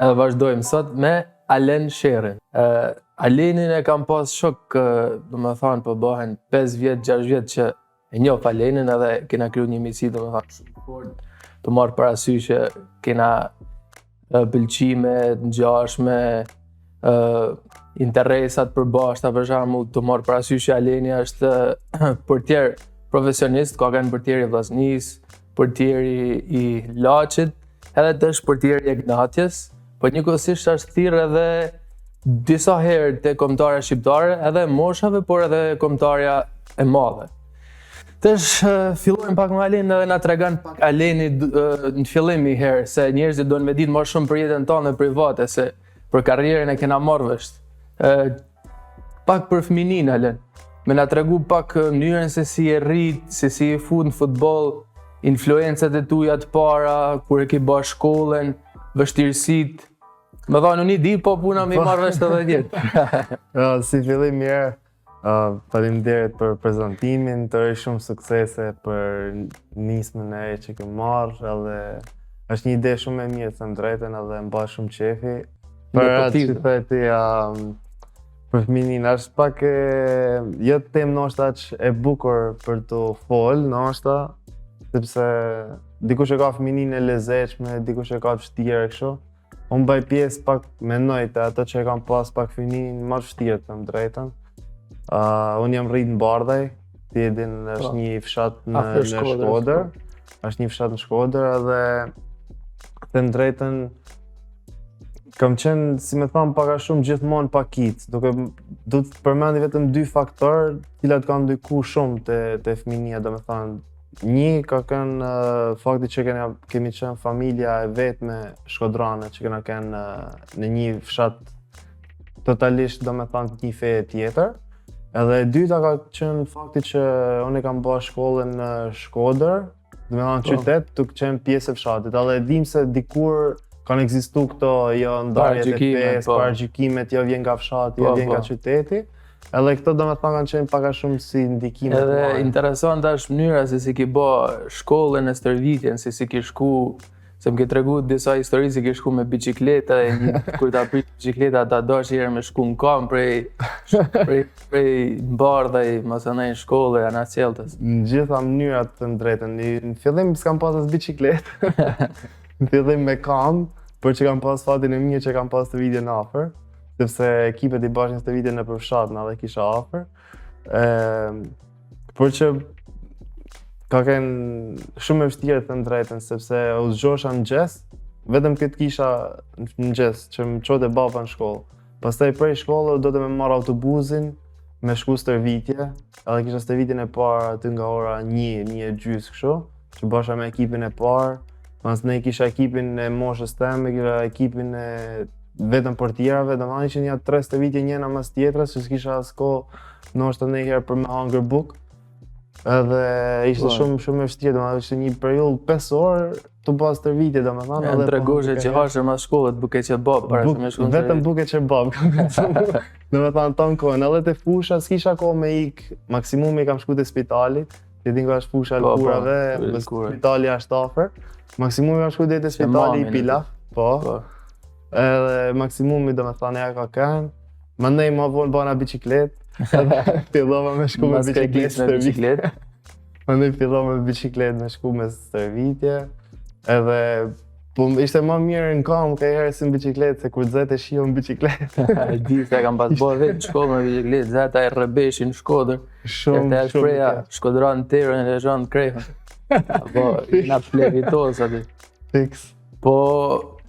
Edhe vazhdojmë sot me Alen Sherrin. Alenin e kam pas shok, domethënë po bëhen 5 vjet, 6 vjet që e njoh Alenin edhe kena kriju një miqësi domethënë shumë fort. Të marr parasysh që kena pëlqime të ngjashme, interesat përbashkëta, për shembull, të marr parasysh që Aleni është portier profesionist, ka qenë portier i Vllaznisë, portier i Laçit, edhe të është portier i Egnatjes, po njëkohësisht është thirrë edhe disa herë te kombëtarja shqiptare, edhe moshave, por edhe kombëtarja e madhe. Tash fillojmë pak me Alenin edhe na tregon pak Aleni në fillim i herë, se njerëzit duan me ditë më shumë për jetën tonë private, se për karrierën e kena marrë vesh. Pak për fëminin, Alen. Me na tregu pak mënyrën se si e rrit, se si e fut në futboll, influencat e tuaja të para, kur e ke bërë shkollën, vështirësitë. Më thonë, unë i di, po puna me i marrë vesh të dhe tjetë. Si fillim mirë, faleminderit për prezantimin, të shumë suksese për nismën e që ke marrë, edhe është një ide shumë e mirë, të më drejten, edhe më ba shumë qefi. Për atë që theti, për fëminin, është pak jetë temë nështë aq e bukur për të folë, nështë, sepse dikush e ka fëminin e lezetshme, dikush e ka vështirë e kështu. Unë bëj pjesë pak mendoj të ato që e kam pas pak fëminin më vështirë të më drejten. Unë jam rrit në Bardhaj, ti e din është një fshat në Shkodër. Është një fshat në Shkodër edhe të më drejten kam qenë, si me thamë, paka shumë gjithmonë pakit. Du të përmendi vetëm 2 faktorë, cilat kanë ndikku shumë te fëminia, do me thamë. Një ka qenë fakti që kemi qenë familja e vetme shkodrane, që kena qenë në një fshat totalisht, do me thamë, një feje tjetër. Edhe e dyta ka qenë fakti që unë kam bërë shkollën në Shkodër, do me thamë qytet, tuk qenë pjesë e fshatit. Edhe e dim se dikur kanë ekzistu këto ndarjet e fesë, paragjikimet, jo vjen nga fshati, jo vjen nga qyteti. Edhe këto do me thënë kanë qenë paka shumë si ndikime të marrë. Edhe interesant është mënyra se si ki bë shkollën e stërvitjen, se si ki shku, se më ke tregu disa histori se ki shku me bicikleta, kur ta prit bicikleta ta dosh herë me shku në kam prej Bardhaj, mos e në shkollë, ana Cjeltës. Në gjitha mënyrat të më drejten. Në fillim s'kam pas as bicikletë, në fillim me kam, por që kam pas fatin e mirë që kam pas të vidjen afër. Sepse ekipet i bashkën së të vitin në përfshat në dhe kisha afër. Por që ka qenë shumë e vështirë të më drejten, sepse u zgjosha në gjes, vetëm këtë kisha në gjes, që më qote baba në shkollë. Pastaj prej shkollë do të me marrë autobusin, me shku stërvitje, edhe kisha stërvitjen e parë aty nga ora 1:30 kështu, që basha me ekipin e parë. Mas ne kisha ekipin e moshës teme, kisha ekipin e vetëm portierave, do më që një 3 stërvitje njëna mas tjetrës, që s'kisha as kohë ndoshta ndonjëherë për me hangër bukë. Edhe ishte shumë e vështirë, do më ishte një periudhë 5 orë të bëj stërvitje, do më thënë. Në tregoshe që hashe mas shkollët buke që bab, para se me shku në vetëm buke që bab, do më thënë tonë kohën, edhe te fusha s'kisha kohë me ik, maksimumi kam shku te spitali, ti din ku është fusha lkurave, spitali është afër. Maksimumi kam shku te spitali i Pilaf, po. Edhe maksimumi do me thane ka kënë, mandej ma vonë bëna bicikletë, fillova me shku me bicikletë, mandej fillova me bicikletë me shku me stërvitje, edhe ishte ma mirë në kam ka herë si në bicikletë, se kur zete shio në bicikletë. E di se kam pas bërë vetë në shkollë me bicikletë, zeta e rëbeshi në Shkodër, shumë shpreja Shkodra në terën e lezhan në krejhën. Po, na plevitoz aty. Fix. Po,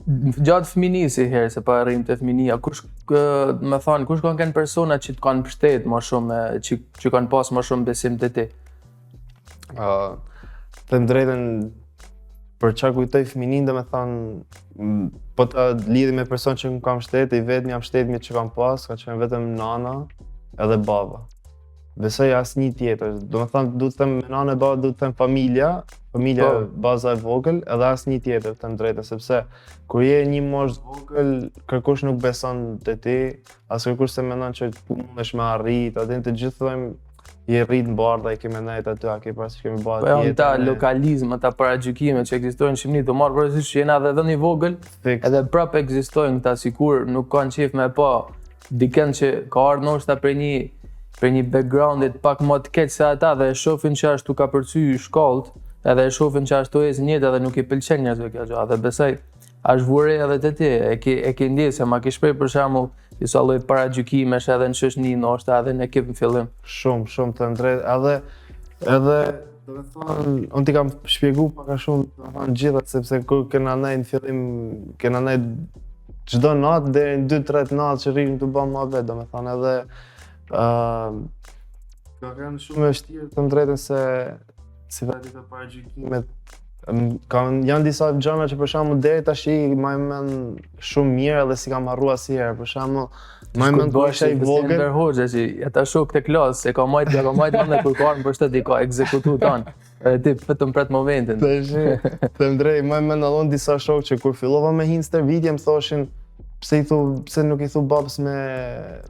gjatë fëminisi herë, se pa rrim të fëminia, kush kanë kënë persona që të kanë mbështet më shumë, që kanë pas më shumë besim të ti? Të më drejten, për qa kujtoj fëminin, dhe me thanë, po të lidhi me person që më kam mbështet, i vetëm jam mbështetmi që kam pas, ka qenë vetëm nana edhe baba. Besoj asë një tjetër, do me thanë, du të them me nana e baba, du të them familja baza e vogël, edhe asë një tjetër të më drejten, sepse kur je një moshë vogël, kërkush nuk beson të ti, as kërkush se menon që mundesh me arrit, atin të gjithë thojmë, i rrit në bardha, i kemi nejt aty, a ke parasysh kemi bërë Po janë ta lokalizme, ta paragjykime që ekzistojnë në Shqipëri, të marrë parasysh që jena edhe vend i vogël, edhe prapë ekzistojnë këta sikur nuk kanë qef me pa dikën që ka ardhur ndoshta për një backgroundit pak më të keq se ata dhe e shohin që ashtu ka përcy shkollët, edhe e shohin që ashtu ecën jeta dhe nuk i pëlqen njerëzve kjo gjë. Dhe besoj është vure edhe te ti, e ke ndjekur se ma ke shpreh për shembull disa lloj paragjykimesh edhe në shoqëni ndoshta edhe në ekip në fillim. Shumë të drejtë, edhe do të thonë, unë t'i kam shpjegu pak a shumë, do të thonë gjithat, sepse kur kena nejt në fillim, kena nejt çdo natë deri në 2-3 natë që rrim të bëjmë muhabet, do të thonë edhe ka qenë shumë e vështirë të drejtën se si vetë të paragjykimet janë disa gjëra që për shembull deri tash i mend shumë mirë edhe si kam harruar asnjëherë. Për shembull, më mend kur isha i vogël, Hoxha që ata shoh këtë klasë, e ka marrë mend kur ka ardhur për shtet i ka ekzekutuar tan. Ti vetëm pret momentin. Të drejtë, më mend edhe disa shokë që kur fillova me hin stërvitje më thoshin pse nuk i thu babës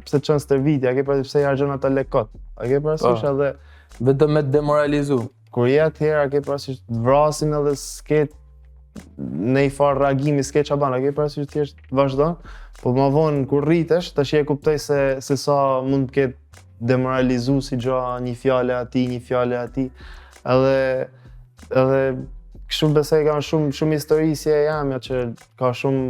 pse çon stërvitje, a ke parasysh pse i harxhon ata lekot. A ke parasysh edhe vetëm me demoralizu. Kur je atëherë, a ke parasysh vrasin edhe s'ke në i farë reagimi, s'ke qaban, a ke parasysh thjesht vazhdon, po më vonë kur rritesh, tash e kuptoj se sa mund të ketë demoralizu si gjë një fjale ati, edhe kështu besoj kanë shumë histori si e jamja që ka shumë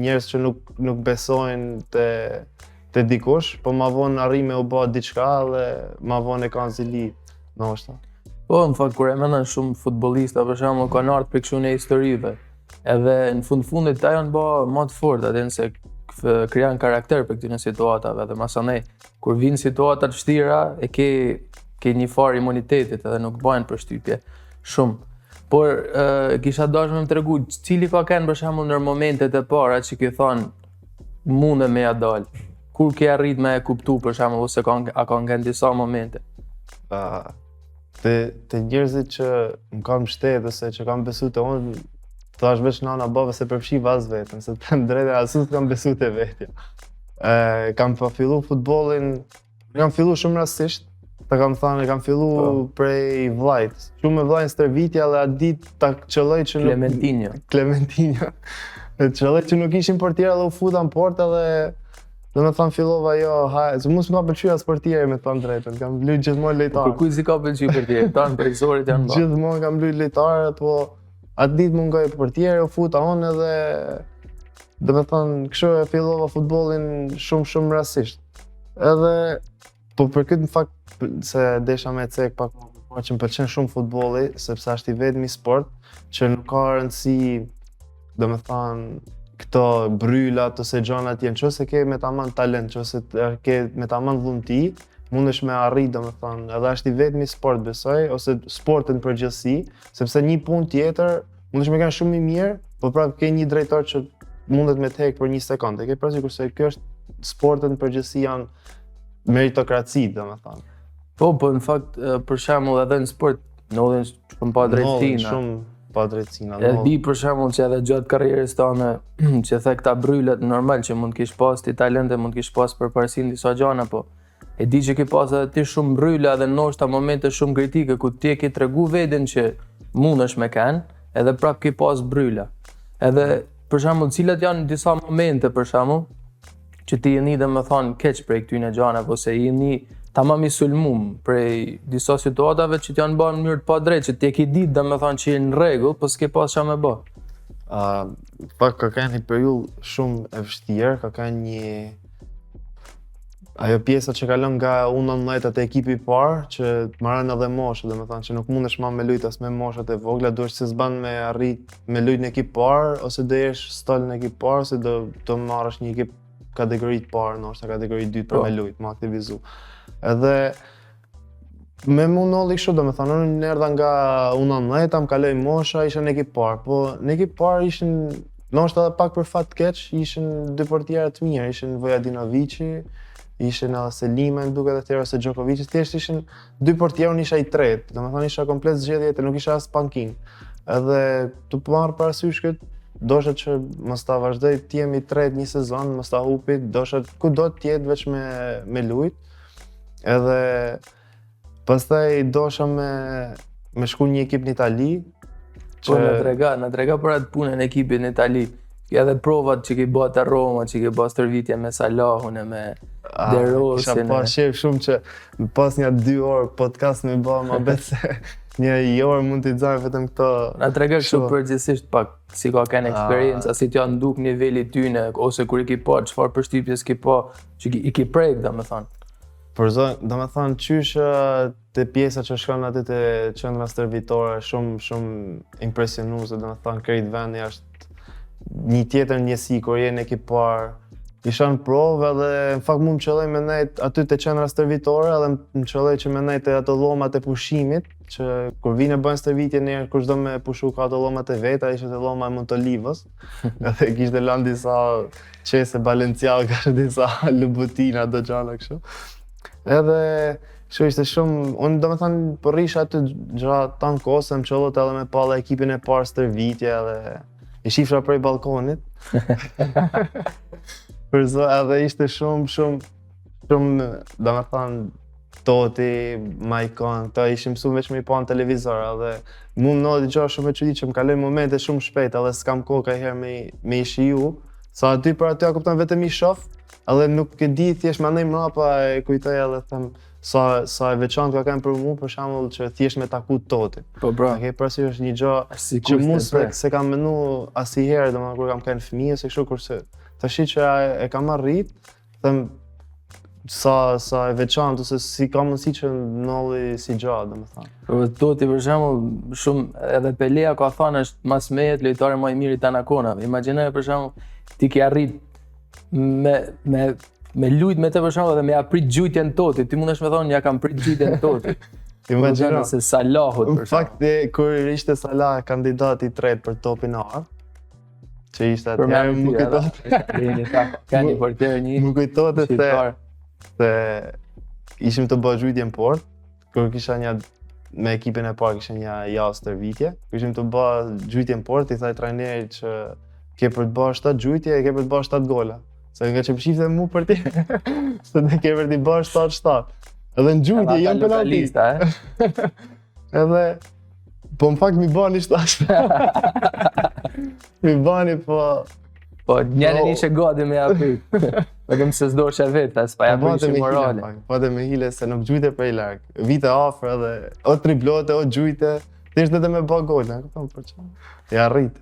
njerëz që nuk besojnë te dikush, po më vonë arrin me u bë diçka dhe më vonë e kanë zili, ndoshta. Po, në fakt, kur e mendon shumë futbollista, për shembull, kanë ardhur për kështu në historive. Edhe në fundit ata janë bë më të fortë, atë se krijan karakter për këtyre situatave dhe masanej kur vijnë situata të vështira e ke një farë imunitetit edhe nuk bëhen përshtypje shumë. Por kisha dashur më tregu cili ka qenë për shembull në momentet e para që ke thonë mundem me ja dal. Kur ke arrit me e kuptu për shembull ose a ka ngjen disa momente? Te njerëzit që më kanë mbështetur ose që kanë besuar te unë, thash veç nana baba se përfshi vaz vetën, se të drejtë asus kam besuar te vetja. Kam fillu futbollin, kam fillu shumë rastësisht, kam thënë kam fillu prej vllajt. Shumë me vllajin stërvitja dhe atë ditë ta qelloj që Clementinho. Qelloj që nuk ishin portierë dhe u futa në portë dhe do me thënë fillova se mos më ka pëlqyer as portieri me thënë drejtën, kam luajtur gjithmonë lojtar. Kujt si ka pëlqyer portieri, tanë pejzorit janë bërë. Gjithmonë kam luajtur lojtar, po atë ditë mungoj portieri, u futa unë edhe do me thënë kështu e fillova futbollin shumë rastësisht. Edhe po për këtë në fakt se desha me cek pak më parë që më pëlqen shumë futbolli, sepse është i vetmi sport që nuk ka rëndësi, do me thënë këto brylat ose gjanat janë, nëse ke me tamam talent, nëse ke me tamam vullneti, mundesh me arrit, domethënë, edhe është i vetmi sport besoj, ose sportin përgjithësi, sepse një punë tjetër mundesh me kanë shumë i mirë, por prapë ke një drejtor që mundet me të heq për një sekondë. Ke parasysh kurse kjo është sportin përgjithësi janë meritokraci, domethënë. Po, në fakt për shembull edhe në sport ndodhin shumë pa drejtësina. Shumë pa drejtësina. E di për shembull që edhe gjatë karrierës tënde që the këta brylet normal që mund kish pas ti talente, mund kish pas përparësinë disa gjëra, po e di që ke pas edhe ti shumë bryla dhe ndoshta momente shumë kritike ku ti e ke tregu veten që mundesh me kanë, edhe prap ke pas bryla. Edhe për shembull cilat janë disa momente për shembull që ti jeni domethënë keq prej këtyre gjërave ose jeni tamam i sulmum prej disa situatave që t'janë bërë në mënyrë të padrejtë, që ti e ke ditë domethënë që je në rregull, po s'ke pas çfarë me bë. Pak ka qenë një periudhë shumë e vështirë, ka qenë një ajo pjesa që kalon nga U19 e ekipi i parë, që marrën edhe moshë, domethënë që nuk mundesh më me lujt as me moshat e vogla, duhesh se s'ban me arrit me lujt në ekip parë ose do jesh stol në ekip parë ose do marrësh një ekip kategori të parë, ndoshta kategori 2 për me lujt, më aktivizu. Edhe me mundolli kështu, domethënë unë erdha nga U19, më kaloi mosha, isha në ekip parë, po në ekip parë ishin ndoshta edhe pak për fat keq, ishin dy portierë të mirë, ishin Vojadinovici, ishin edhe Selima, më duket atë ose Djokovic, thjesht ishin dy portierë, unë isha i tretë, domethënë isha komplet zgjedhje, nuk isha as pankin. Edhe të marr parasysh këtë, dosha që mos ta vazhdoj të jem i tretë një sezon, mos ta hupi, dosha kudo të jetë veç me lujt. Edhe Pastaj dosha me shku një ekip në Itali. Po na trega për atë punën e ekipit në Itali. Edhe provat që ke bërë te Roma, që ke bërë stërvitje me Salahun e me De Rosin. Kisha pas shef shumë që pas një 2 orë podcast me bë, ma bet se një orë mund t'i xaj vetëm këto. Na trega kështu përgjithsisht pak si ka kanë eksperiencë, si t'ja nduk niveli tyne ose kur i ki pa çfarë përshtypjes ki pa, që i ki prek domethënë. Për zonë, domethënë qysh te pjesa që shkon aty te qendra stërvitore shumë impresionuese, domethënë krejt vendi është një tjetër njësi kur je në ekipar. Isha në provë edhe në fakt mu më qëlloj me nejt aty te qendra stërvitore edhe më qëlloj që me nejt ato llomat e pushimit, që kur vine bën stërvitje njerë kur çdo me pushu ka ato llomat e veta, ishte te lloma e Montolivos. Edhe kishte lanë disa qese Balenciaga, disa Louboutina, do gjana kështu. Edhe kështu ishte shumë, unë domethënë po rrisha aty gjatë tan kohës, më qëllot edhe me palla ekipin e parë stërvitje edhe i shifra prej balkonit. Edhe ishte shumë, domethënë Toti, Maicon, këta ishim mësu veç me i pa në televizor, edhe mu më nodhi gjohë shumë e çuditshme, më kaloj momente shumë shpejt, edhe s'kam kohë kajherë me i shiju, sa aty për aty a kupton vetëm i shoh, edhe nuk e di thjesht mandej mrapa e kujtoj edhe them sa e veçantë ka kanë për mua, për shembull që thjesht me taku Totin. Po bra. Okej, parasysh një gjë që mu se kam menu asnjëherë, domethënë kur kam qenë fëmijë se kështu kurse tash që e kam arrit, them sa e veçantë ose si ka mundësi që nolli si gjatë, domethënë. Po Toti për shembull shumë edhe Pelea ka thënë është mas mejet lojtari më i mirë i tanakonave. Imagjinoj për shembull ti ke arrit me lujt me të për shembull dhe me aprit gjujtjen Totit. Ti mundesh me thonë ja kam prit gjujtjen Totit. Imagjino se Salahut për shembull. Në fakt kur ishte Salah kandidati i tretë për topin e që ishte atëherë më kujtohet se ishim të bëj gjujtje në port, kur kisha me ekipin e parë kisha një javë stërvitje, ishim të bëj gjujtje në port, i thaj trajnerit që ke për të bëj 7 gjujtje e ke për të bëj 7 gola. Se nga që pëshifte mu për ti, se ne ke për t'i bëj 7-7. Edhe në gjujtje janë penalti. Edhe po në fakt mi bani 7. Mi bani po njerën ishe gati me apit. Vetëm se s'doshe vetë, s'pa ja prishi morale. Po dhe me hile se nuk gjujte prej larg. Vite afër edhe o triplote o gjujte, thjesht edhe me bë gol, e kupton për çfarë? Ja arrit.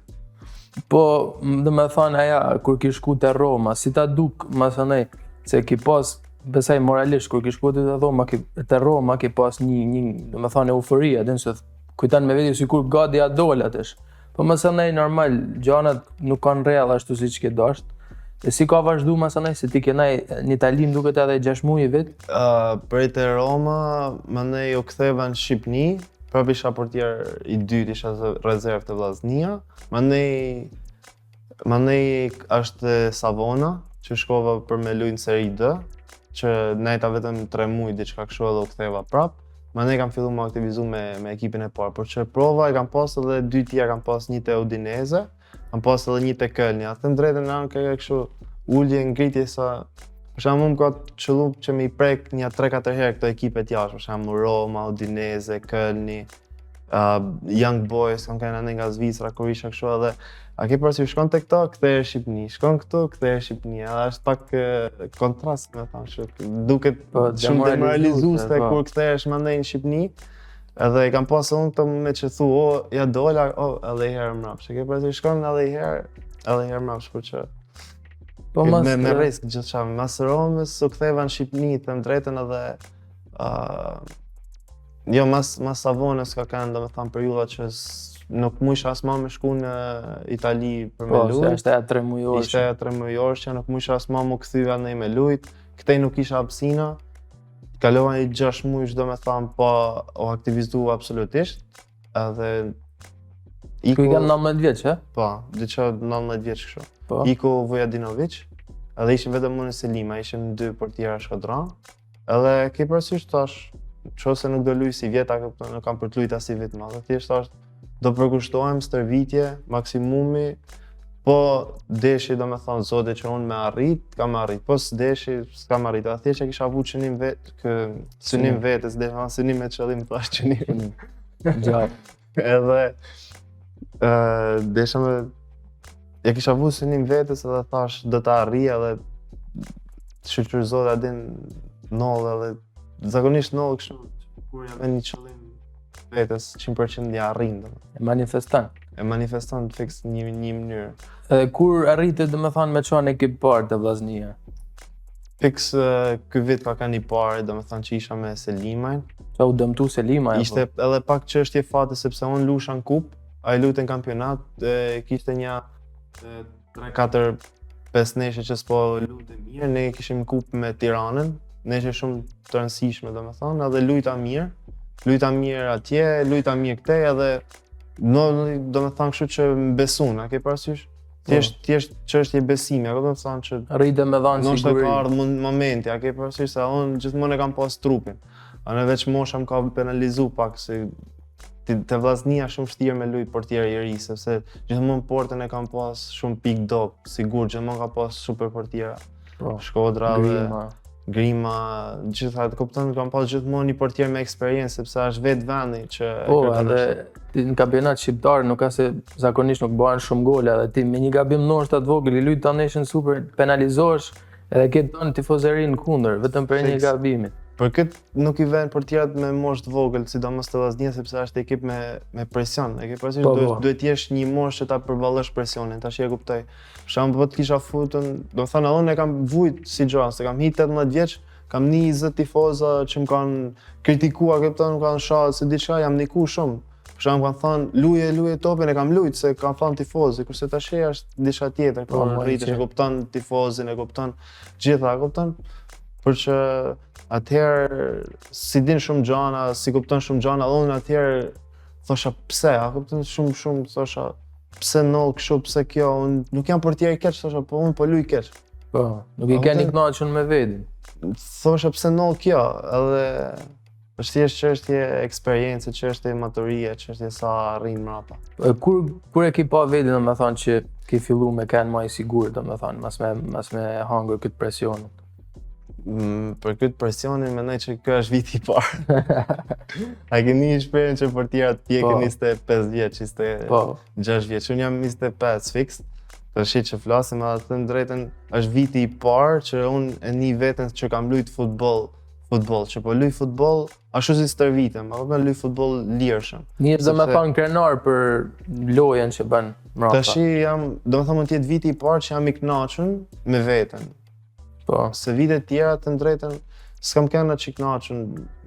Po, domethënë aja kur ki shku te Roma, si ta duk, masanej, se ki pas besaj moralisht kur ki shku te Roma ki pas një domethënë euforia, den se kujtan me veti sikur gati ja dol atesh. Po masanej normal, gjanat nuk kanë rrell ashtu siç ke dasht. E si ka vazhdu masanej se ti kenaj në Itali më duket edhe 6 muaj vet? Prej te Roma, mandej u ktheva në Shqipni, prapë isha portier i dytë, isha rezervë të Vllaznia. Mandej është Savona, që shkova për me lujtë në Seri D, që nejta vetëm 3 muaj diçka kështu edhe u ktheva prap. Mandej kam fillu më aktivizu me ekipin e parë, por që prova e kam pas edhe 2 tjera, kam pas një te Udinese, kam pas edhe një te Kölni. A them drejtën anë ka kështu ulje ngritje sa për shembull më ka qellu që më i prek një 3-4 herë këto ekipet jashtë, për shembull Roma, Udinese, Kölni, Young Boys, kam kanë nga Zvicra kur isha kështu edhe a ke parasysh shkon te këto, kthehesh Shqipni, shkon këtu, kthehesh Shqipni. Edhe është pak kontrast, më thënë kështu. Duket shumë demoralizuese kur kthehesh mandej në Shqipni. Edhe i kam pasur unë këto me që thu, ja dola, edhe herë mrapsh. E ke parasysh shkon edhe herë mrapsh, por që me risk gjithçka. Mas Romës u ktheva në Shqipni, them drejtën edhe jo mas Savonës ka kanë domethënë periudha që nuk mujsha as më me shku në Itali për me lujt. Po, ishte aja 3 mujorë. Ishte aja 3 mujorë që nuk mujsha as më kthyva nej me lujt. Këtej nuk isha hapësina. Kalova një 6 muaj domethënë po u aktivizu absolutisht. Edhe Ku i kanë 19 vjeç, e? Po, diçka 19 vjeç kështu. Po. Iko Vujadinović, edhe ishim vetëm unë Selima, ishim 2 portierë shkodran. Edhe ke parasysh tash, nëse nuk do luaj si vjeta, nuk kam për të luajtur as si vit madh. Thjesht është do përkushtohem stërvitje, maksimumi, Po deshi do me thonë zote që unë me arrit, kam arrit. Po s'deshi, s'kam arrit. A thjesht e kisha vu qënim synim vetës, dhe synim me qëllim thash qënim. Gjatë. Edhe desha me e kisha vu synim vetës edhe thash do ta arrij edhe shqyqyr zote a din nollë edhe zakonisht nollë kështu kur jam me një qëllim vetës 100% ja arrin. E manifeston fiks një mënyrë. Kur arritet do me thonë me çon ekip parë të vllaznia? Fiks ky vit ka qenë i parë, do me thonë që isha me Selimajn. Sa u dëmtu Selima? Ishte edhe pak çështje fati sepse unë lusha në kup, ai lutej në kampionat, kishte një 3-4-5 neshe që s'po lutej mirë, ne kishim kup me Tiranën, neshe shumë të rëndësishme do me thonë, edhe lujta mirë atje, lujta mirë këtej edhe do me thonë kështu që më besun, a ke parasysh? Thjesht çështje besimi, a do të thonë që rrite me dhanë siguri. Nështë ka ardhur momenti, a ke parasysh se unë gjithmonë e kam pas trupin. A në veç mosha më ka penalizu pak se te vllaznia shumë vështirë me lujt portier i ri, sepse gjithmonë portën e kam pas shumë pik dop, sigur gjithmonë ka pas super portiera. Shkodra dhe Grima, gjitha të kupton kam pas gjithmonë një portier me eksperiencë sepse është vetë vendi që edhe në kampionat shqiptar nuk ka se zakonisht nuk bëhen shumë gole edhe ti me një gabim ndoshta të vogël i lut ta neshën super penalizohesh edhe ke ton tifozerin kundër vetëm për një gabim. Për këtë nuk i vjen portierat me moshë të vogël, sidomos të vllaznia sepse është ekip me presion. E ke parasysh duhet të jesh një moshë që ta përballosh presionin. Tash e kuptoj. Për shembull, po të kisha futën, do të thënë unë e kam vujt si gjë, se kam hit 18 vjeç, kam 20 tifoza që më kanë kritikuar, më kanë shahë se diçka jam ndiku shumë. Për shembull, kanë thënë luje topin, e kam lujt se kanë thënë tifozi, kurse tash është diçka tjetër, po rritesh e kupton tifozin, e kupton gjitha, e kupton? Për që atëherë si din shumë gjana, si kupton shumë gjana, unë atëherë thosha pse, a kupton shumë thosha pse noll kështu, pse kjo, unë nuk jam portier i keq, thosha, po unë po luj keq. Po, nuk i keni kënaqur me vetin. Thosha pse noll kjo, edhe është thjesht çështje eksperiencë, çështje maturie, çështje sa arrin mrapa. Kur e ki pa vetin, domethënë që ke fillu me kanë më i sigurt, domethënë, mas me hangër këtë presion. Për këtë presionin mendoj që ky është viti i parë. A keni një shprehje që portierat pjekën 25 vjeç, 26 vjeç. Unë jam 25 fiks. Tash që flasim me atë drejtën, është viti i parë që unë e një veten që kam luajt futboll, që po luaj futboll ashtu si stërvitem, apo luaj futboll lirshëm. Një domethënë krenar për lojën që bën mbrapa. Tash domethënë mund të jetë viti i parë që jam i kënaqur me veten. Po. Se vitet tjera të drejtën s'kam këna që kënaqur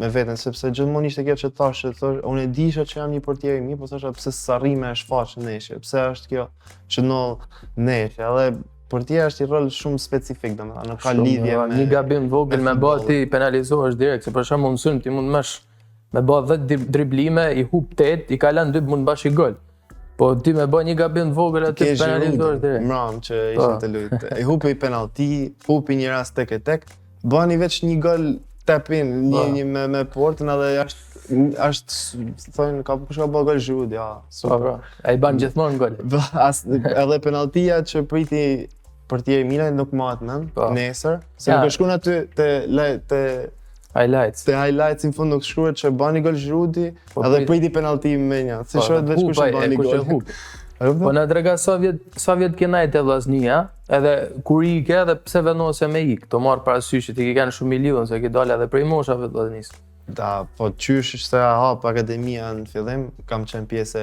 me veten, sepse gjithmonë ishte kjo që thash, unë e disha që jam një portier i mirë, po thosha pse s'arri me shfaq neshje, pse është kjo që noll neshje, edhe portieri është një rol shumë specifik, domethënë nuk ka lidhje me një gabim vogël me bë ti penalizohesh direkt, se për shembull mësyn ti mund me bë 10 driblime, i hub 8, i kalon 2 mund bash i gol. Po ti me bë një gabim të vogël aty penalizohesh direkt. Mram që ishte të lut. I hupi penalti, hupi një rast tek, bani veç një gol tap-in, një me portën edhe është thonë ka bë gol Giroud, ja. Super. Ai ban gjithmonë gol. Edhe penaltia që priti portieri Milan nuk mahet mend nesër, se nuk e shkruan aty te highlights. Te highlights në fund nuk shkruhet që bani gol Giroudi edhe priti penalti me një. Si shohet veç kush bani gol. Po na trega sa vjet kena te vllaznia, edhe kur i ke edhe pse vendose me ik, to marr parasysh që ti ke kanë shumë milion se ke dalë edhe prej moshave të vllaznisë. Da, po qysh se hap akademia në fillim, kam qenë pjesë e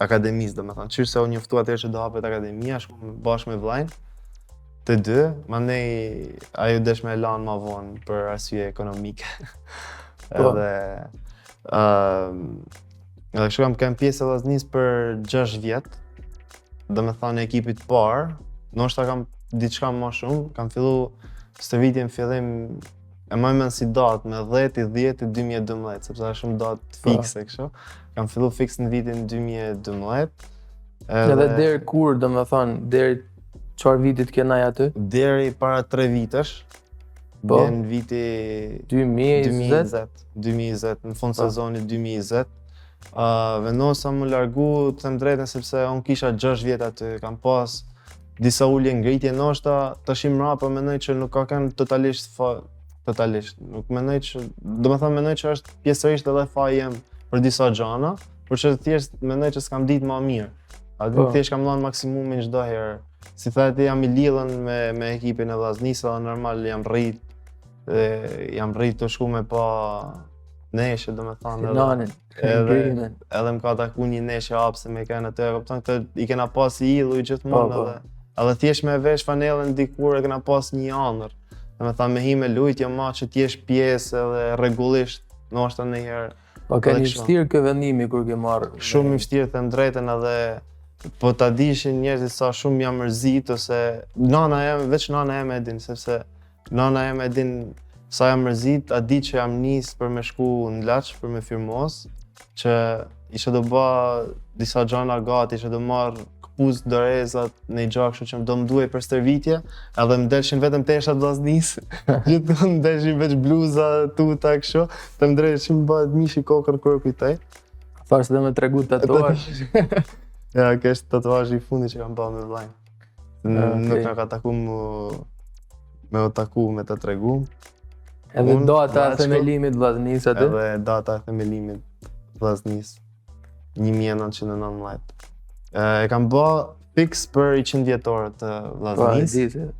akademisë, domethënë. Qysh se u njoftua atëherë që do hapet akademia, shkoj bashkë me vllajin. Të dy, mandej ajo desh me lanë ma vonë për arsye ekonomike. Edhe kështu kam qenë pjesë e vllaznisë për 6 vjet. Domethënë ekipit parë, ndoshta kam diçka më shumë, kam fillu stërvitjen fillim e më mend si datë me 10/10/2012, sepse është shumë datë fikse kështu. Kam fillu fiks në vitin 2012. Edhe deri kur, domethënë, deri çfarë vitit kena aty? Deri para 3 vitesh. Vjen viti 2020, në fund sezonit 2020. Vendosa më largu, të them drejtën, sepse unë kisha 6 vjet aty, kam pas disa ullje ngritje ndoshta tash mrapa mendoj që nuk ka kanë totalisht. Nuk mendoj që, domethënë mendoj që është pjesërisht edhe faji jem për disa gjana, por që thjesht mendoj që s'kam ditë më mirë. Aty thjesht kam dhënë maksimumin çdo herë. Si thati jam i lidhën me ekipin e vllaznisë, dhe normal jam rrit të shku me pa neshe, domethënë edhe më ka taku një neshe hapse me kanë atë, kupton këtë i kena pas i idhuj gjithmonë edhe thjesht me vesh fanellën dikur e kena pas një ëndër. Domethënë me hime lujtje ma që t'jesh pjesë edhe rregullisht, ndoshta ndonjëherë. Po ka një vështirë kë vendimi kur ke marrë. Shumë i vështirë them drejtën edhe po ta dishin njerëzit sa shumë jam mërzit ose veç nana eme e din, sepse nana eme e din sa jam mërzit, a di që jam nis për me shku në Laç për me firmos, që ishe do ba disa gjana gati, ishe do marrë këpuz dorezat në i gjak, kështu që do më duhej për stërvitje, edhe më delshin vetëm teshat vllaznisë, gjithmonë më delshin veç bluza, tuta, kështu, të më drejtë që më bëhet mishi kokër kur kujtoj. Thash dhe me tregu tatuazh. Ja, kjo është tatuazhi i fundit që kam bërë me vllajin. Nuk na ka taku me u taku me të tregu. Edhe data e themelimit vllaznisë aty? Edhe data e themelimit vllaznisë 1919. E kam bë fix për 100 vjetorët të vllaznisë.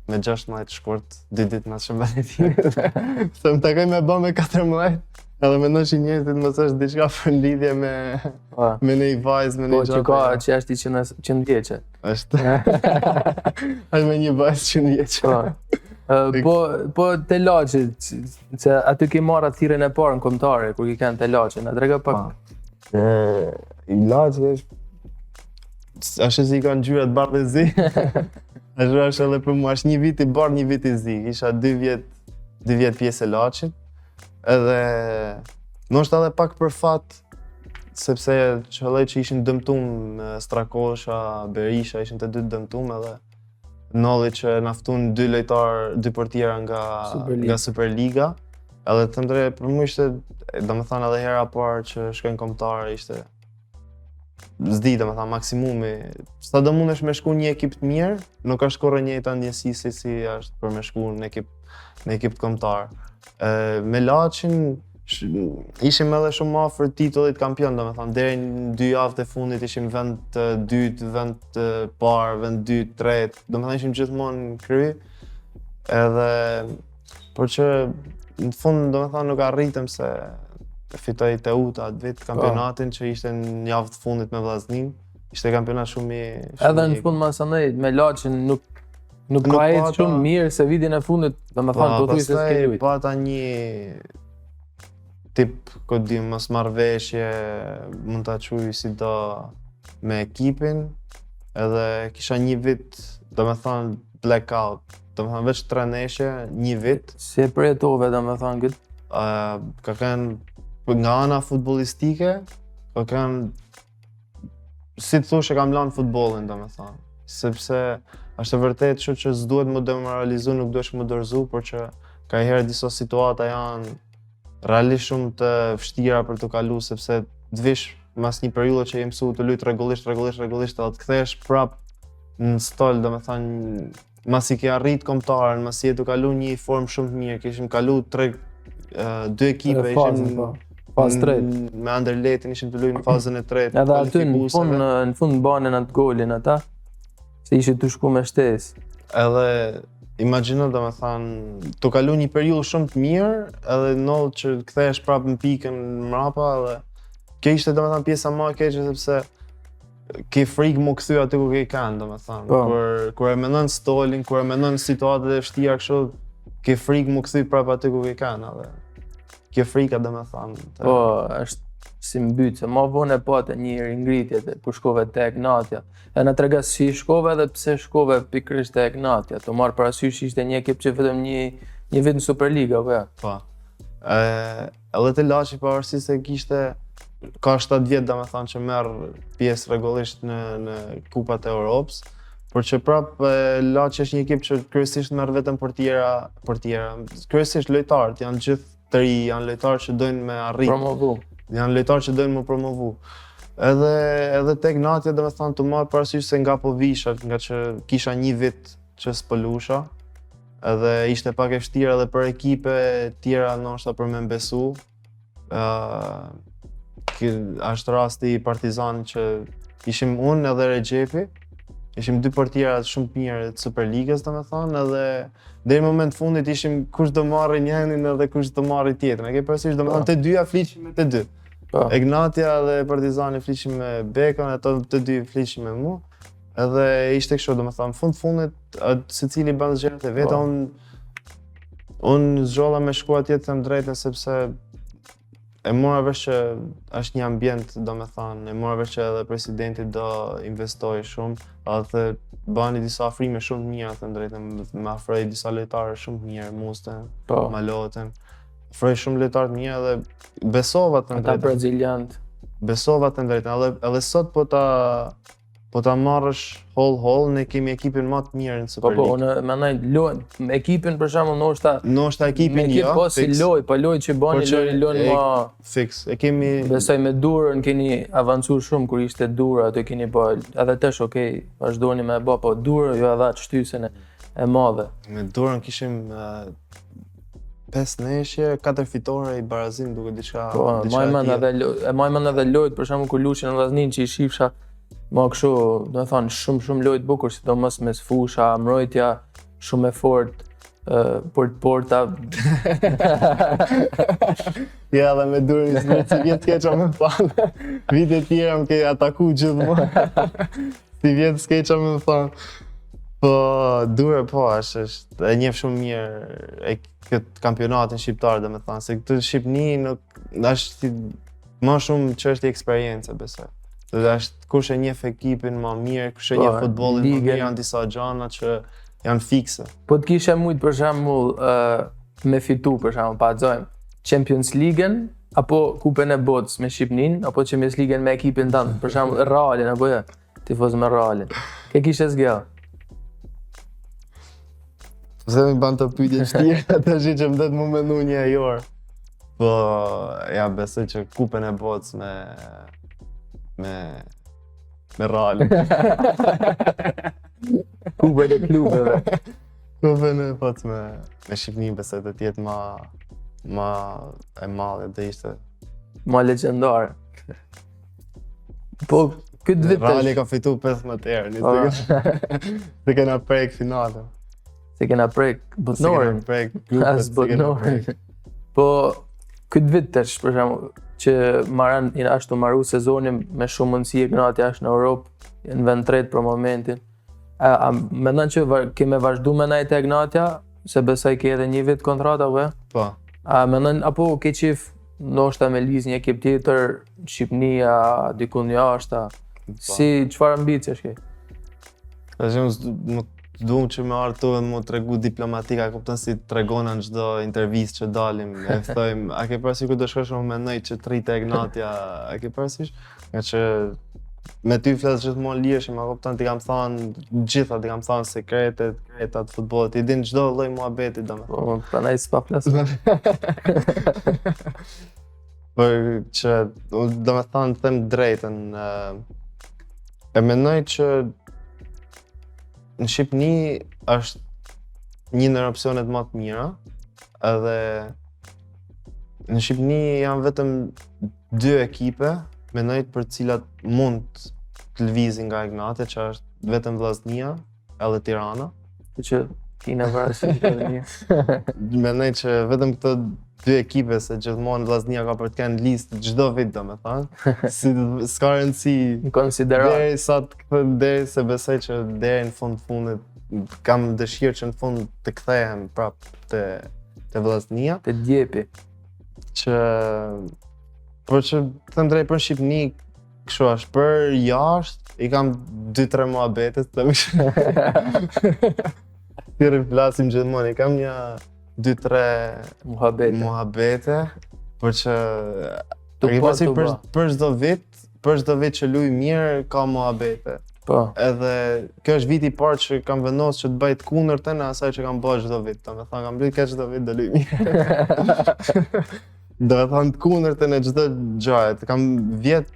Me 16 shkurt, 2 ditë më shëmbalet. Se më takoj me bë me 14. Edhe mendoj që njerëzit mos është diçka për lidhje me një vajzë, me një gjatë. Po që ka që është 100 vjeçe. Është. Është me një vajzë 100 vjeçe. Po te Laçi, se aty ke marrë thirrjen e parë në kombëtare kur i kanë te Laçi, na trega pak. I Laçi është si kanë ngjyrat bardhë zi. Është edhe për mua, është një vit i bardhë, një vit i zi. Isha 2 vjet pjesë e Laçit. Edhe ndoshta edhe pak për fat, sepse qëlloj që ishin dëmtum Strakosha, Berisha, ishin të dy dëmtum edhe nolli që naftun 2 portiera nga Superliga. Edhe të ndre, për mu ishte, domethënë edhe hera parë që shkojnë kombëtare ishte zdi, domethënë maksimumi. Sa do mundesh me shku një ekip të mirë, nuk është kurrë njëjta ndjesi si është për me shku në ekip të kombëtar. Me Laçin ishim edhe shumë afër titullit kampion, domethënë deri në 2 javët e fundit ishim vend të dytë, vend të parë, vend 2, 3, domethënë ishim gjithmonë në kry. Edhe por që në fund domethënë nuk arritëm se fitoj Teuta atë vit kampionatin që ishte në javë të fundit me vllaznin. Ishte kampionat shumë i edhe në fund masanoj me Laçin nuk ka ecë shumë mirë se vitin e fundit, domethënë po thuaj se s'ke lujt. Pata një tip mos marrëveshje, mund ta quaj si do me ekipin, edhe kisha një vit, domethënë blackout, domethënë veç 3 neshe, një vit. Si e përjetove domethënë këtë? Ka qenë nga ana futbollistike, ka qenë si të thosh e kam lanë futbollin domethënë, sepse është vërtet që s'duhet më demoralizu, nuk duhesh më dorëzu, por që ka herë disa situata janë realisht shumë të vështira për të kalu, sepse të vish mas një periudhe që je mësu të luajt rregullisht edhe të kthesh prap në stol, domethënë mas i ke arrit kombëtaren, mas i e të kalu një formë shumë të mirë, kishim kalu 2 ekipe, ishim me Anderletin, ishim të luajnë në fazën e 3. Edhe aty në fund banen atë golin ata, se ishte të shku me shtesë. Edhe imagjino domethënë të kalu një periudhë shumë të mirë, edhe noll që kthehesh prapë në pikën mrapa, edhe kjo ishte domethënë pjesa më e keqe sepse ke frikë mu kthy aty ku ke kanë, domethënë. Kur e mendon stolin, kur e mendon situatat e vështira kështu, ke frikë mu kthy prapë aty ku ke kanë, edhe kjo frika domethënë. Po, është si mbyt, se ma vonë e pate një ringritje kur shkove te Egnatja. E na trega si shkove dhe pse shkove pikërisht te Egnatja. Të marrë parasysh ishte një ekip që vetëm një vit në Superliga, po ja. Po. Edhe te Laçi pavarësisht se kishte ka 7 vjet domethënë që merr pjesë rregullisht në kupat e Europës, por që prapë Laçi është një ekip që kryesisht merr vetëm portiera, kryesisht lojtarët janë gjithë të ri, janë lojtarë që dojnë me arrit. Promovu. Janë lojtarë që dojnë më promovu. Edhe tek natja dhe me thonë të marrë parasysh se nga po visha, nga që kisha një vit që s'pëlusha. Edhe ishte pak e vështirë edhe për ekipe tjera ndoshta për me mbesu. Ashtë rasti i Partizan që ishim unë edhe Regjepi, ishim dy portierat shumë të mirë të Superligës domethënë, edhe deri në moment fundit ishim kush do marrë njërin edhe kush do marrë tjetrin. E ke parasysh domethënë të dyja fliqim me të dy. Ignatia dhe Partizani fliqim me Bekën, ato të dy fliqim me mua. Edhe ishte kështu domethënë fundit secili bën gjërat e veta. Unë zgjolla me shku atje të them drejtën sepse e mora vesh që është një ambient, domethënë, e mora vesh që edhe presidenti do investoj shumë, edhe bani disa afrime shumë të mira, të drejtën, më afroi disa lojtarë shumë të mirë, Musten, Maloten. Afroi shumë lojtarë të mirë dhe besova të drejtën. Ata brazilianët. Besova të drejtën, edhe sot po ta marrësh holl, ne kemi ekipin më të mirë në Superligë. Po, unë mendoj lojën ekipin për shembull ndoshta ekipin jo. Po si lojë, po lojë që bani lojën më fix. E kemi besoj me Durrën keni avancuar shumë kur ishte Durrë, atë keni bë edhe tash okay, vazhdoni me bë, po Durrë ju dha shtysën e madhe. Me Durrën kishim 5 neshje, 4 fitore i barazim duke diçka. Po, më mend edhe lojët për shembull kur luçin në Vllaznin që i shifsha ma kështu, do të thonë shumë lojë të bukur, sidomos mes fusha, mbrojtja shumë e fortë, porta. Ja, dhe me Durrën si vjet skeqa më falë. Vite tjera më ke ataku gjithmonë. Si vjet skeqa më falë. Po, Durrë po, është e njeh shumë mirë këtë kampionatin shqiptar, domethënë, se këtë Shqipni nuk është më shumë çështje eksperiencë, besoj. Dhe është kush e njeh ekipin më mirë, kush e njeh futbollin më mirë, janë disa gjëra që janë fikse. Po të kishe mujt për shembull me fitu për shembull, pa xojm Champions League-n apo Kupën e Botës me Shqipnin, apo Champions League-n me ekipin tënd, për shembull Realin apo jo, tifoz me Realin. Ke kishe zgjell? Pse më bën të pyetje vështirë, tash që më det më mendu një orë. Po ja besoj që Kupën e Botës me Realin. Kupën e klubeve. Kupën e Botës me Shqipnin besoj të jetë ma e madhe dhe ishte ma legjendare. Po këtë vit Reali ka fitu 15 herë, se kena prek finale. Se kena prek botënorin. As botënorin. Po këtë vit tash për shembull që ashtu marru sezonin me shumë mundësi Ignatia është në Europë, në vend tretë për momentin. A mendon që keme vazhdu me najt e Ignatia, se besoj ke edhe një vit kontrata apo jo? Po. A mendon apo ke qef ndoshta me liz një ekip tjetër, Shqipnia, dikun jashta? Si çfarë ambiciesh ke? Tash nuk duam që me ardhë të mu tregu diplomatika, kupton si tregona në çdo intervistë që dalim, e thojmë, a ke parasysh ku do shkosh më mendoj që trite Ignatia, a ke parasysh? Nga që me ty flas gjithmonë lirshim, a kupton, ti kam thënë gjitha, ti kam thënë sekretet të futbollit, i din çdo lloj muhabeti domethënë. Po, prandaj s'pa flas. Por që domethënë them drejtën, e mendoj që në Shqipni është një ndër opsionet më të mira, edhe në Shqipni janë vetëm 2 ekipe, mendoj për cilat mund të lëvizin nga Ignatia, që është vetëm Vllaznia edhe Tirana. Që kina parasysh edhe një. Mendoj që vetëm këto 2 ekipe, se gjithmonë Vllaznia ka për të kenë listë çdo vit domethënë, si s'ka rëndësi konsiderat. Deri se besoj që deri në fundit kam dëshirë që në fund të kthehem prap te Vllaznia, te Djepi. Por që them drejt për Shqipni, kështu është, për jashtë i kam 2-3 muhabete, ti riflasim gjithmonë, i kam një 2-3 muhabete, por që për çdo vit që luaj mirë ka muhabete. Po. Edhe kjo është viti i parë që kam vendosur që të bëj të kundërtën e asaj që kam bërë çdo vit. Domethënë kam luajtur këtë çdo vit do luaj mirë. Do të thonë të kundërtën e çdo gjëje. Kam vjet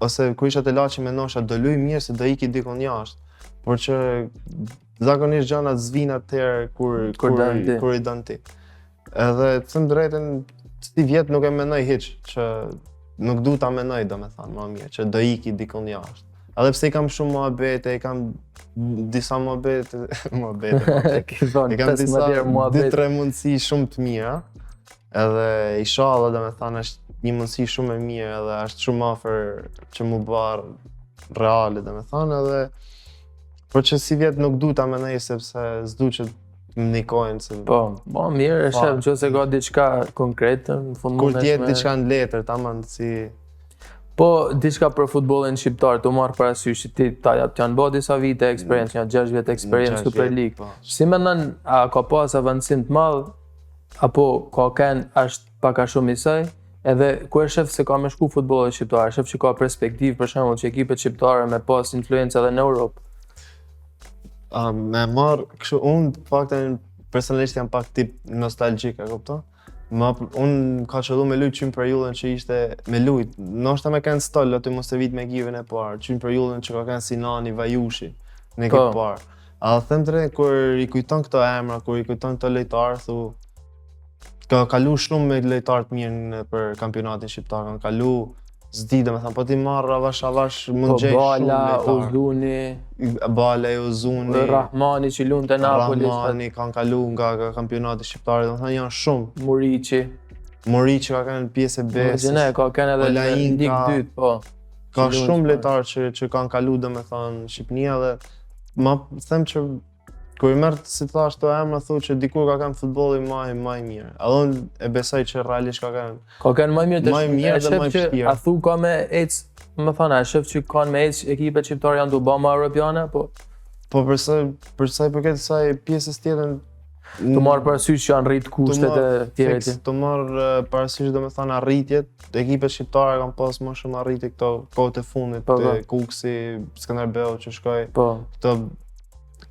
ose kur isha te Laçi mendoja do luaj mirë se do iki dikon jashtë. Por që zakonisht gjanat zvin atëherë kur i don ti. Edhe të them drejtën, si vjet nuk e mendoj hiç që nuk du ta mendoj domethënë më mirë që do iki dikon jashtë. Edhe pse i kam shumë muhabete, i kam disa muhabete, i kam disa 2-3 mundësi shumë të mira. Edhe inshallah domethënë është një mundësi shumë e mirë edhe është shumë afër që mu bërë reale domethënë edhe por që si vjet nuk du ta mendoj sepse s'du që më nikojnë se Po, mirë, e shef nëse ka diçka konkrete në fund kur t'jetë diçka në letër tamam si Po, diçka për futbollin shqiptar, të marrë parasysh që ti janë bërë disa vite eksperiencë, janë 6 vjet eksperiencë Super League. Si mendon, a ka pas avancim të madh apo ka është pak a shumë i saj? Edhe ku e shef se ka me shku futbolli shqiptar, shef që ka perspektivë për shembull që ekipet shqiptare me pas influencë edhe në Europë. Me marrë kështu unë faktën personalisht jam pak tip nostalgjik, e kupton? Unë ka qëllu me lujt qymë periudhën që ishte me lujt. Ndoshta me kanë stol aty mos e vit me ekipin e parë, qymë periudhën që ka kanë Sinani, Vajushi në ekip parë. A them drejt kur i kujton këto emra, kur i kujton këto lojtarë, thu ka kalu shumë me lojtarë të mirë për kampionatin shqiptar, kanë kalu s'di domethënë, po ti marr avash mund gjej shumë lojtarë. Bala, Ozuni, Rahmani që luan te Napoli. Rahmani kanë kalu nga kampionati shqiptar, domethënë janë shumë. Muriqi ka kanë pjesë e besës. Ka kanë edhe në Ligë 2, po. Ka shumë lojtarë që kanë kalu domethënë Shqipënia dhe ma them që kur i merr si thash këto emra thu që dikur ka kanë futbolli më i mirë. Edhe unë e besoj që realisht ka kanë më mirë dhe më i vështirë. A thu ka me ec, më thënë, a shef që kanë me ec ekipet shqiptare janë të bëma më europiane, po? Po për sa i përket kësaj pjesës tjetër të marr parasysh që janë rrit kushtet e tjera. Të marr parasysh domethënë arritjet, ekipet shqiptare kanë pas më shumë arritje këto kohët e fundit, te Kuksi, Skënderbeu që shkoi. Këto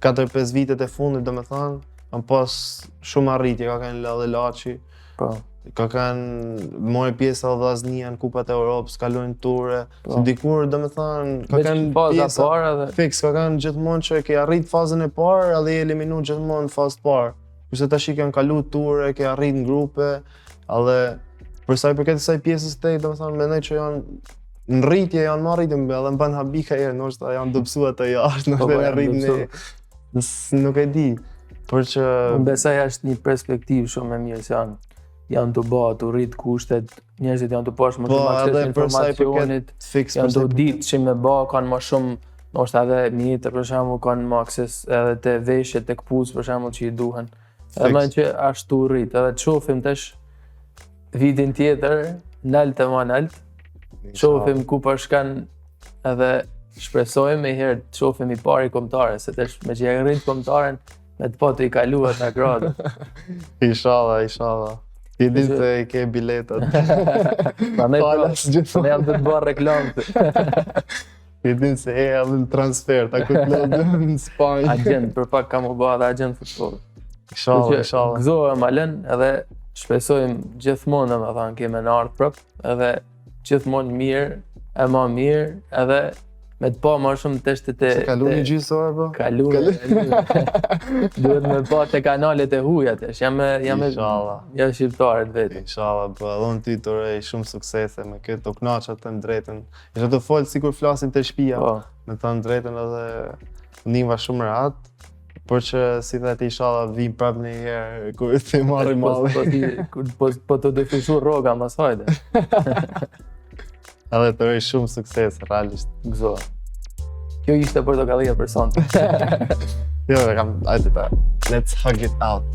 4-5 vitet e fundit domethënë kanë pas shumë arritje, ka kanë edhe Laçi. Ka kanë morë pjesë edhe Vllaznia në Kupat e Europës, kalojnë ture. Dikur domethënë ka kanë pjesë fiks, ka kanë gjithmonë që ke arrit fazën e parë edhe i eliminu gjithmonë në fazë të parë. Kurse tash i kanë kalu ture, ke arrit në grupe, edhe për sa i përket kësaj pjesës të domethënë mendoj që janë në rritje, janë më rritje edhe mban habika herë, ndoshta janë dobësuar të jashtë, ndoshta në rritje nuk e di. Por që unë besoj është një perspektivë shumë e mirë se janë të bëha, të rrit kushtet, njerëzit janë të pash më shumë akses informacionit, janë të ditë që me bëha, kanë më shumë, ndoshta edhe mjetër për shembull, kanë më akses edhe te veshjet, tek kputcë për shembull që i duhen. Edhe më që ashtu rrit, edhe të shohim tash vitin tjetër, nalt e më nalt, shohim ku po shkan edhe shpresojmë herë të shohim i pari kombëtare, se tash me që e rrit kombëtaren me të të i kaluat në gradë. Inshallah. Ti din se i ke biletat. Ne jam të bërë reklamë. Ti din se e edhe në transfer, ta këtë lodë në Spanjë. Agent, për pak kam u bëha dhe agent futbol. Inshallah. Gëzohem Alen, edhe shpresojmë gjithmonë me thanë keme në ardhë prap, edhe gjithmonë mirë, e ma mirë, edhe me të pa më shumë teshtet e... Se kalu një gjysore, po? Kalu. Duhet me pa të kanalet e huja tesh, jam shqiptarët vetë. Inshallah, po edhe unë ty të urej shumë suksese me këtë, të knaqat të më drejten. Isha të folë sikur flasim të shtëpia, me të më drejten edhe ndihma shumë rehat, por që si dhe ti inshallah vim prap një herë kur të marrim malli. Po të dëfishu rroga mas hajde. Edhe të urej shumë sukses, realisht. Gëzohem. Kjo ishte portokallia për sonte. Jo, let's hug it out.